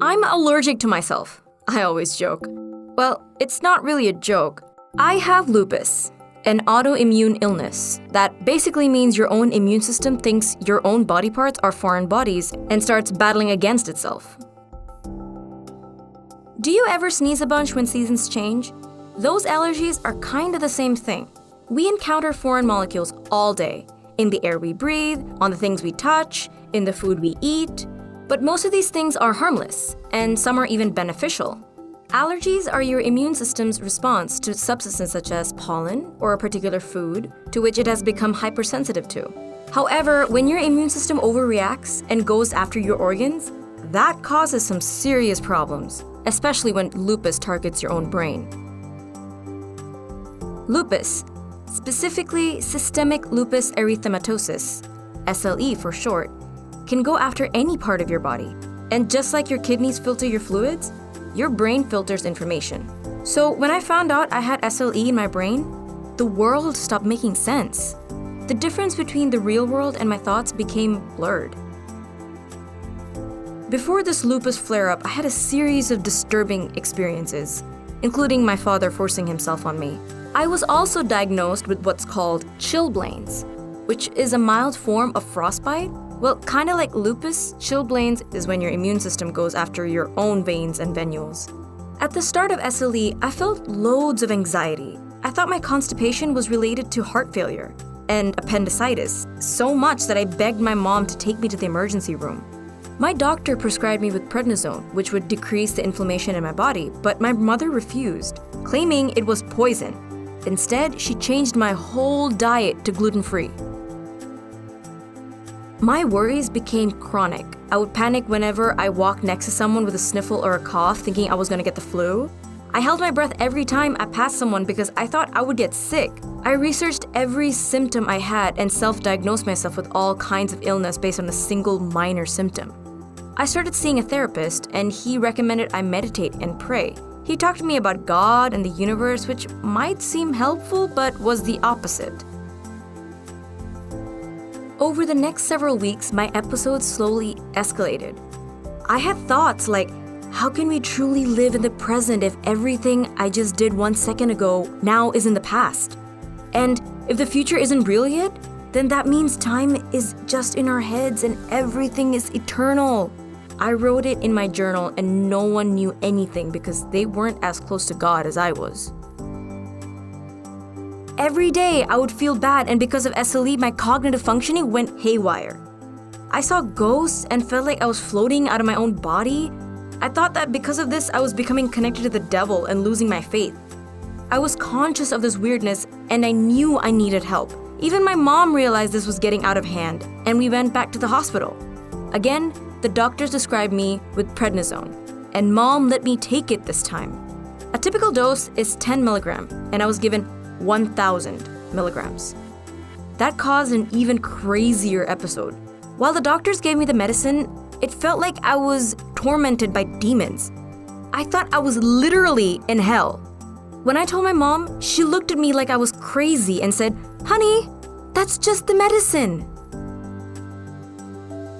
I'm allergic to myself. I always joke. Well, it's not really a joke. I have lupus, an autoimmune illness that basically means your own immune system thinks your own body parts are foreign bodies and starts battling against itself. Do you ever sneeze a bunch when seasons change? Those allergies are kind of the same thing. We encounter foreign molecules all day, in the air we breathe, on the things we touch, in the food we eat. But most of these things are harmless, and some are even beneficial. Allergies are your immune system's response to substances such as pollen or a particular food to which it has become hypersensitive to. However, when your immune system overreacts and goes after your organs, that causes some serious problems, especially when lupus targets your own brain. Lupus, specifically systemic lupus erythematosus, SLE for short, can go after any part of your body. And just like your kidneys filter your fluids, your brain filters information. So when I found out I had SLE in my brain, the world stopped making sense. The difference between the real world and my thoughts became blurred. Before this lupus flare-up, I had a series of disturbing experiences, including my father forcing himself on me. I was also diagnosed with what's called chilblains, which is a mild form of frostbite. Well, kind of like lupus, chilblains is when your immune system goes after your own veins and venules. At the start of SLE, I felt loads of anxiety. I thought my constipation was related to heart failure and appendicitis, so much that I begged my mom to take me to the emergency room. My doctor prescribed me with prednisone, which would decrease the inflammation in my body, but my mother refused, claiming it was poison. Instead, she changed my whole diet to gluten-free. My worries became chronic. I would panic whenever I walked next to someone with a sniffle or a cough, thinking I was going to get the flu. I held my breath every time I passed someone because I thought I would get sick. I researched every symptom I had and self-diagnosed myself with all kinds of illness based on a single minor symptom. I started seeing a therapist, and he recommended I meditate and pray. He talked to me about God and the universe, which might seem helpful, but was the opposite. Over the next several weeks, my episodes slowly escalated. I had thoughts like, how can we truly live in the present if everything I just did 1 second ago now is in the past? And if the future isn't real yet, then that means time is just in our heads and everything is eternal. I wrote it in my journal and no one knew anything because they weren't as close to God as I was. Every day I would feel bad, and because of SLE, my cognitive functioning went haywire. I saw ghosts and felt like I was floating out of my own body. I thought that because of this, I was becoming connected to the devil and losing my faith. I was conscious of this weirdness and I knew I needed help. Even my mom realized this was getting out of hand, and we went back to the hospital. Again, the doctors described me with prednisone, and mom let me take it this time. A typical dose is 10 milligrams, and I was given 1,000 milligrams. That caused an even crazier episode. While the doctors gave me the medicine, it felt like I was tormented by demons. I thought I was literally in hell. When I told my mom, she looked at me like I was crazy and said, "Honey, that's just the medicine."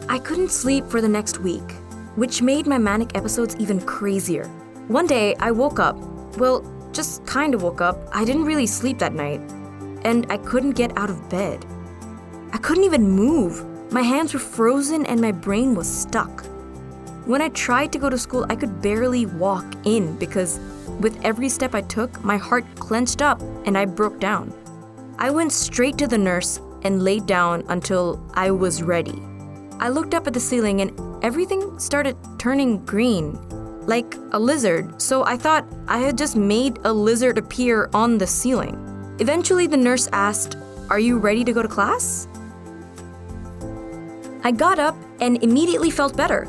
I couldn't sleep for the next week, which made my manic episodes even crazier. One day, I woke up. Well, just kind of woke up. I didn't really sleep that night, and I couldn't get out of bed. I couldn't even move. My hands were frozen and my brain was stuck. When I tried to go to school, I could barely walk in because with every step I took, my heart clenched up and I broke down. I went straight to the nurse and laid down until I was ready. I looked up at the ceiling and everything started turning green, like a lizard, so I thought I had just made a lizard appear on the ceiling. Eventually, the nurse asked, "Are you ready to go to class?" I got up and immediately felt better.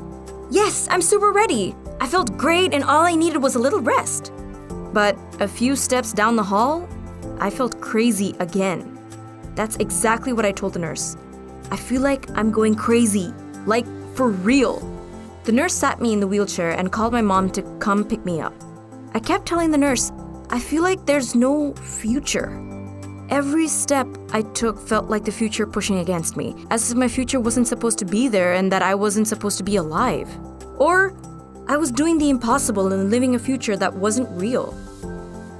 Yes, I'm super ready. I felt great and all I needed was a little rest. But a few steps down the hall, I felt crazy again. That's exactly what I told the nurse. I feel like I'm going crazy, like for real. The nurse sat me in the wheelchair and called my mom to come pick me up. I kept telling the nurse, I feel like there's no future. Every step I took felt like the future pushing against me, as if my future wasn't supposed to be there and that I wasn't supposed to be alive. Or I was doing the impossible and living a future that wasn't real.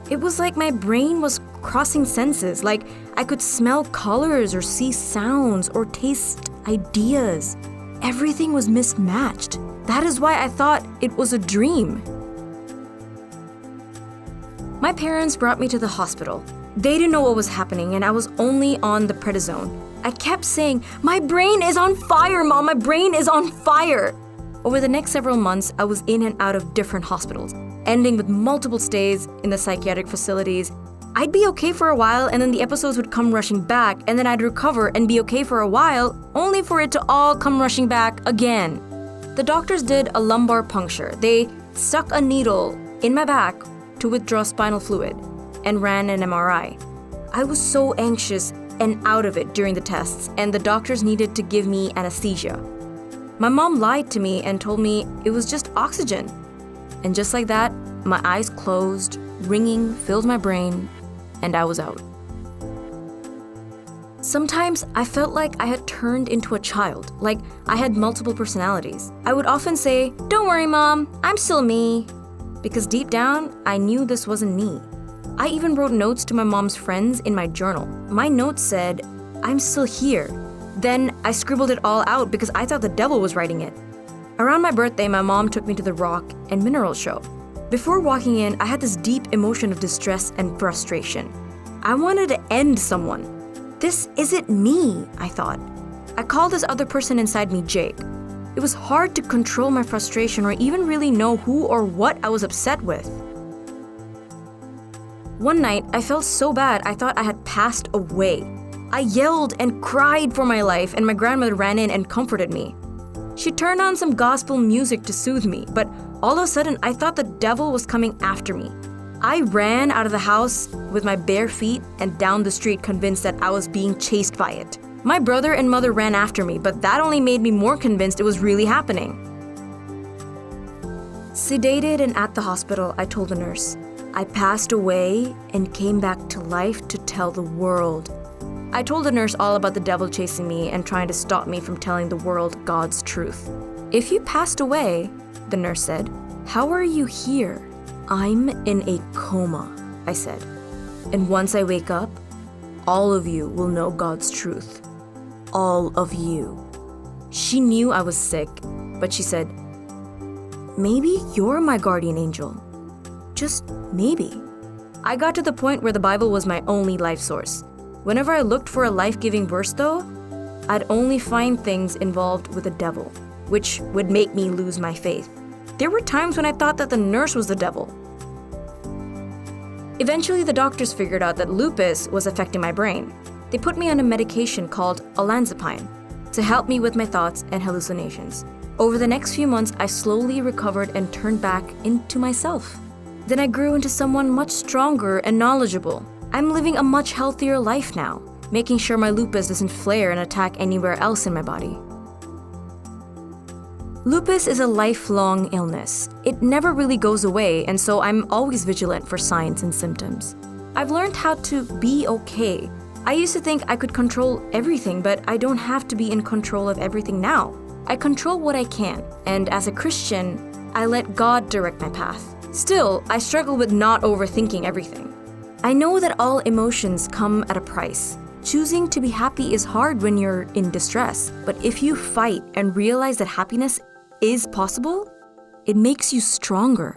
It was like my brain was crossing senses, like I could smell colors or see sounds or taste ideas. Everything was mismatched. That is why I thought it was a dream. My parents brought me to the hospital. They didn't know what was happening and I was only on the prednisone. I kept saying, "My brain is on fire, Mom, my brain is on fire." Over the next several months, I was in and out of different hospitals, ending with multiple stays in the psychiatric facilities. I'd be okay for a while and then the episodes would come rushing back and then I'd recover and be okay for a while, only for it to all come rushing back again. The doctors did a lumbar puncture. They stuck a needle in my back to withdraw spinal fluid and ran an MRI. I was so anxious and out of it during the tests and the doctors needed to give me anesthesia. My mom lied to me and told me it was just oxygen. And just like that, my eyes closed, ringing filled my brain, and I was out. Sometimes I felt like I had turned into a child, like I had multiple personalities. I would often say, "Don't worry, Mom, I'm still me." Because deep down, I knew this wasn't me. I even wrote notes to my mom's friends in my journal. My notes said, "I'm still here." Then I scribbled it all out because I thought the devil was writing it. Around my birthday, my mom took me to the Rock and Mineral show. Before walking in, I had this deep emotion of distress and frustration. I wanted to end someone. This isn't me, I thought. I called this other person inside me Jake. It was hard to control my frustration or even really know who or what I was upset with. One night, I felt so bad I thought I had passed away. I yelled and cried for my life and my grandmother ran in and comforted me. She turned on some gospel music to soothe me, but all of a sudden I thought the devil was coming after me. I ran out of the house with my bare feet and down the street convinced that I was being chased by it. My brother and mother ran after me, but that only made me more convinced it was really happening. Sedated and at the hospital, I told the nurse, "I passed away and came back to life to tell the world." I told the nurse all about the devil chasing me and trying to stop me from telling the world God's truth. "If you passed away," the nurse said, "how are you here?" "I'm in a coma," I said. "And once I wake up, all of you will know God's truth. All of you." She knew I was sick, but she said, "Maybe you're my guardian angel. Just maybe." I got to the point where the Bible was my only life source. Whenever I looked for a life-giving verse though, I'd only find things involved with the devil, which would make me lose my faith. There were times when I thought that the nurse was the devil. Eventually, the doctors figured out that lupus was affecting my brain. They put me on a medication called olanzapine to help me with my thoughts and hallucinations. Over the next few months, I slowly recovered and turned back into myself. Then I grew into someone much stronger and knowledgeable. I'm living a much healthier life now, making sure my lupus doesn't flare and attack anywhere else in my body. Lupus is a lifelong illness. It never really goes away, and so I'm always vigilant for signs and symptoms. I've learned how to be okay. I used to think I could control everything, but I don't have to be in control of everything now. I control what I can, and as a Christian, I let God direct my path. Still, I struggle with not overthinking everything. I know that all emotions come at a price. Choosing to be happy is hard when you're in distress, but if you fight and realize that happiness is possible, it makes you stronger.